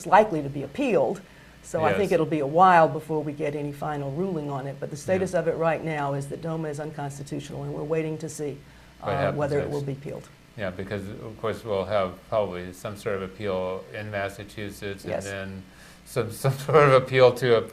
likely to be appealed. So I think Yes. it'll be a while before we get any final ruling on it. But the status of it right now is that DOMA is unconstitutional, and we're waiting to see whether it will be appealed. Yeah, because of course we'll have probably some sort of appeal in Massachusetts, Yes. and then some sort of appeal to a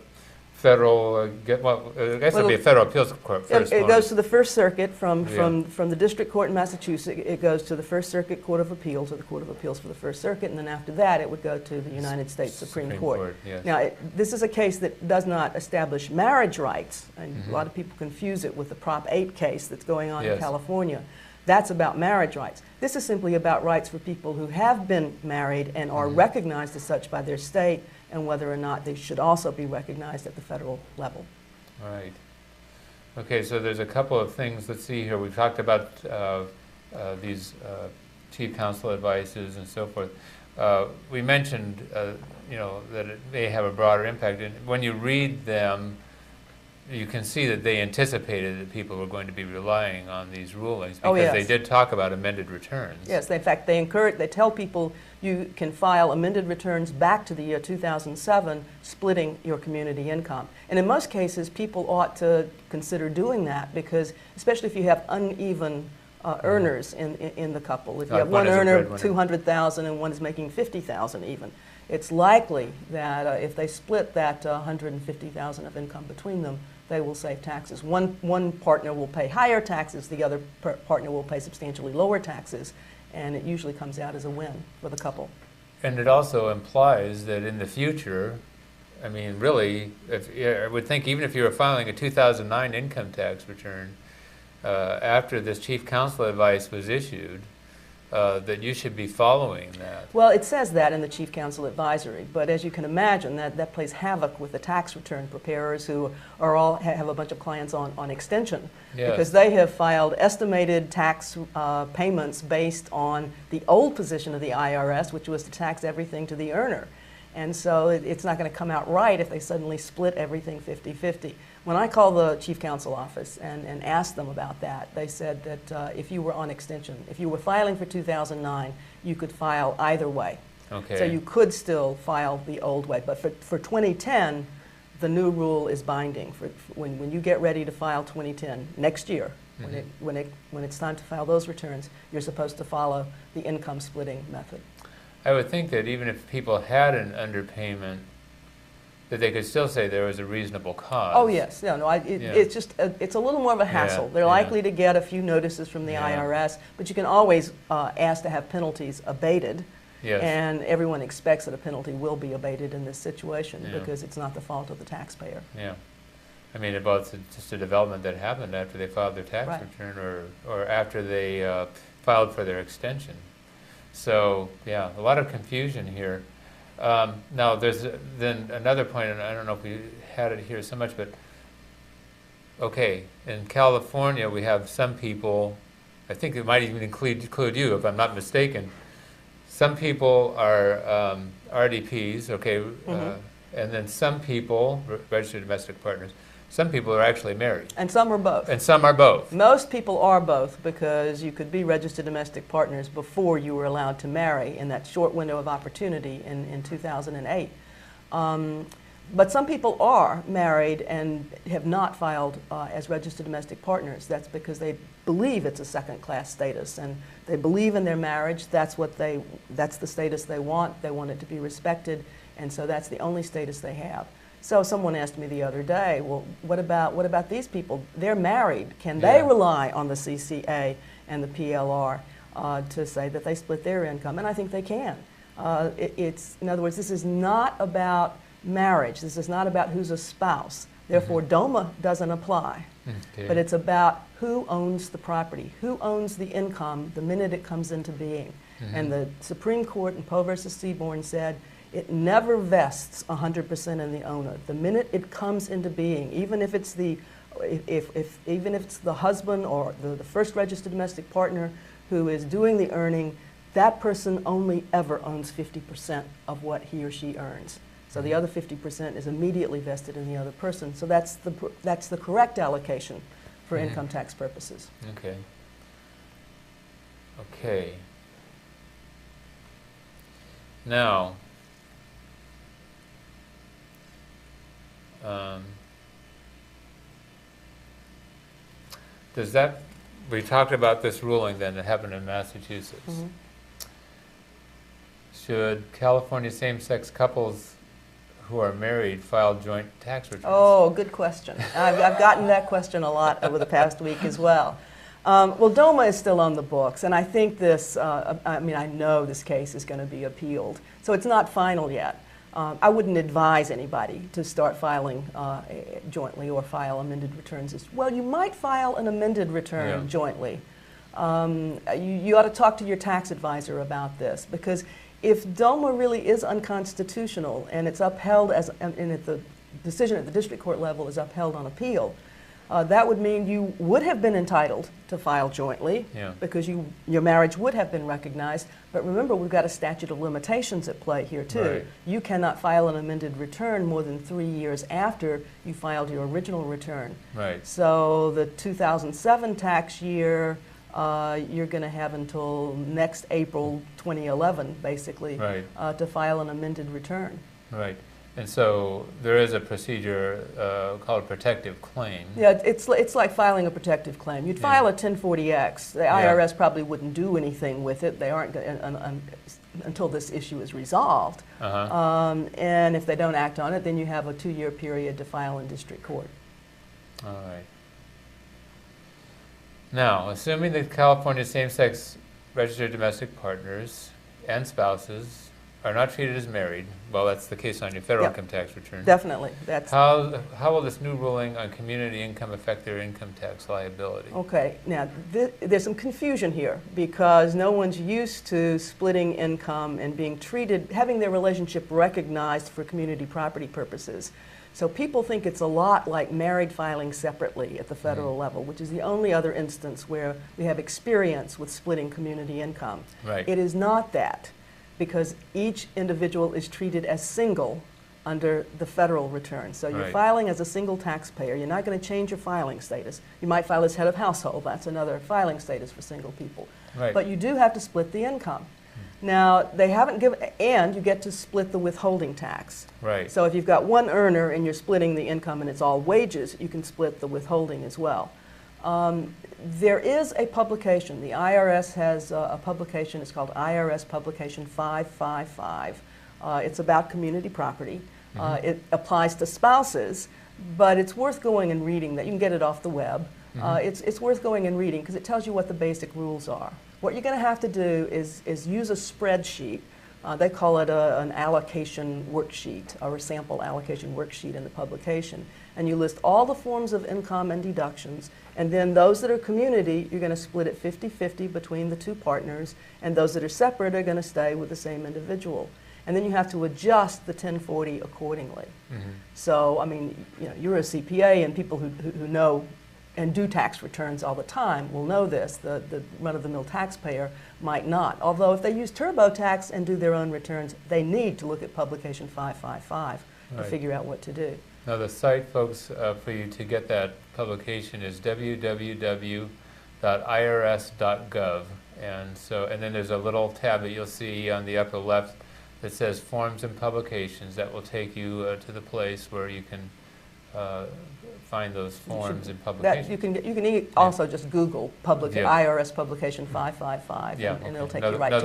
federal. I guess it'll be a federal appeals court first. It goes to the First Circuit from the district court in Massachusetts. It goes to the First Circuit Court of Appeals, or the Court of Appeals for the First Circuit, and then after that it would go to the United States Supreme Court. Yes. Now, this is a case that does not establish marriage rights, and a lot of people confuse it with the Prop 8 case that's going on in California. That's about marriage rights. This is simply about rights for people who have been married and are recognized as such by their state, and whether or not they should also be recognized at the federal level. Right. Okay, so there's a couple of things. Let's see here. We've talked about these chief counsel advices and so forth. We mentioned, that it may have a broader impact. And when you read them, you can see that they anticipated that people were going to be relying on these rulings, because they did talk about amended returns. Yes, in fact, they tell people you can file amended returns back to the year 2007, splitting your community income. And in most cases, people ought to consider doing that, because especially if you have uneven earners in the couple. If you have one earner of $200,000 and one is making $50,000 even, it's likely that if they split that $150,000 of income between them, they will save taxes. One partner will pay higher taxes, the other partner will pay substantially lower taxes, and it usually comes out as a win for the couple. And it also implies that in the future, I mean, really, I would think even if you were filing a 2009 income tax return, after this chief counsel advice was issued, that you should be following that. Well, it says that in the Chief Counsel Advisory, but as you can imagine, that plays havoc with the tax return preparers who have a bunch of clients on extension, because they have filed estimated tax payments based on the old position of the IRS, which was to tax everything to the earner. And so it's not going to come out right if they suddenly split everything 50-50. When I called the Chief Counsel office and asked them about that, they said that if you were on extension, if you were filing for 2009, you could file either way. Okay. So you could still file the old way. But for 2010, the new rule is binding. When you get ready to file 2010, next year, when it's time to file those returns, you're supposed to follow the income splitting method. I would think that even if people had an underpayment, that they could still say there was a reasonable cause. Oh yes, it's just it's a little more of a hassle. They're likely to get a few notices from the IRS, but you can always ask to have penalties abated. Yes. And everyone expects that a penalty will be abated in this situation because it's not the fault of the taxpayer. Yeah. I mean, it's just a development that happened after they filed their tax return, or after they filed for their extension. So, yeah, a lot of confusion here. Now, there's then another point, and I don't know if we had it here so much, but, okay, in California we have some people, I think it might even include you, if I'm not mistaken. Some people are RDPs, okay, and then some people, registered domestic partners, some people are actually married. And some are both. And some are both. Most people are both, because you could be registered domestic partners before you were allowed to marry in that short window of opportunity in 2008. But some people are married and have not filed as registered domestic partners. That's because they believe it's a second-class status, and they believe in their marriage. That's the status they want. They want it to be respected, and so that's the only status they have. So someone asked me the other day, well, what about these people? They're married. Can they rely on the CCA and the PLR to say that they split their income? And I think they can. In other words, this is not about marriage. This is not about who's a spouse. Therefore, DOMA doesn't apply. Okay. But it's about who owns the property, who owns the income the minute it comes into being. And the Supreme Court in Poe versus Seaborn said, it never vests 100% in the owner. The minute it comes into being, even if it's the husband or the first registered domestic partner who is doing the earning, that person only ever owns 50% of what he or she earns. So the other 50% is immediately vested in the other person. So that's the correct allocation for income tax purposes. Okay. Okay. Now, does that, we talked about this ruling then that happened in Massachusetts. Mhm. Should California same-sex couples who are married file joint tax returns? Oh, good question. I've gotten that question a lot over the past week as well. Well, DOMA is still on the books, and I think this, I mean, I know this case is going to be appealed. So it's not final yet. I wouldn't advise anybody to start filing jointly or file amended returns. Well, you might file an amended return jointly. You ought to talk to your tax advisor about this, because if DOMA really is unconstitutional and it's upheld as, and if the decision at the district court level is upheld on appeal, that would mean you would have been entitled to file jointly because your marriage would have been recognized. But remember, we've got a statute of limitations at play here too. Right. You cannot file an amended return more than 3 years after you filed your original return. Right. So the 2007 tax year, you're going to have until next April 2011, basically, to file an amended return. Right. And so there is a procedure called a protective claim. Yeah, it's like filing a protective claim. You'd file a 1040-X. The IRS probably wouldn't do anything with it. They aren't until this issue is resolved. And if they don't act on it, then you have a 2-year period to file in district court. All right. Now, assuming that California same-sex registered domestic partners and spouses are not treated as married, well, that's the case on your federal income tax return. Definitely. How will this new ruling on community income affect their income tax liability? Okay. Now, there's some confusion here because no one's used to splitting income and being treated, having their relationship recognized for community property purposes. So people think it's a lot like married filing separately at the federal level, which is the only other instance where we have experience with splitting community income. Right. It is not that, because each individual is treated as single under the federal return. So you're filing as a single taxpayer. You're not going to change your filing status. You might file as head of household. That's another filing status for single people. Right. But you do have to split the income. Now, they haven't given, and you get to split the withholding tax. Right. So if you've got one earner and you're splitting the income and it's all wages, you can split the withholding as well. There is a publication. The IRS has a publication. It's called IRS Publication 555. It's about community property. It applies to spouses, but it's worth going and reading that. You can get it off the web. It's worth going and reading because it tells you what the basic rules are. What you're going to have to do is use a spreadsheet. They call it an allocation worksheet or a sample allocation worksheet in the publication. And you list all the forms of income and deductions. And then those that are community, you're going to split it 50-50 between the two partners. And those that are separate are going to stay with the same individual. And then you have to adjust the 1040 accordingly. So, I mean, you know, you're a CPA, and people who know and do tax returns all the time will know this. The run-of-the-mill taxpayer might not. Although if they use TurboTax and do their own returns, they need to look at Publication 555 to figure out what to do. Now the site, folks, for you to get that publication is www.irs.gov. And then there's a little tab that you'll see on the upper left that says Forms and Publications. That will take you to the place where you can find those forms and publications. You can also just Google IRS Publication 555, and it'll take you right to it.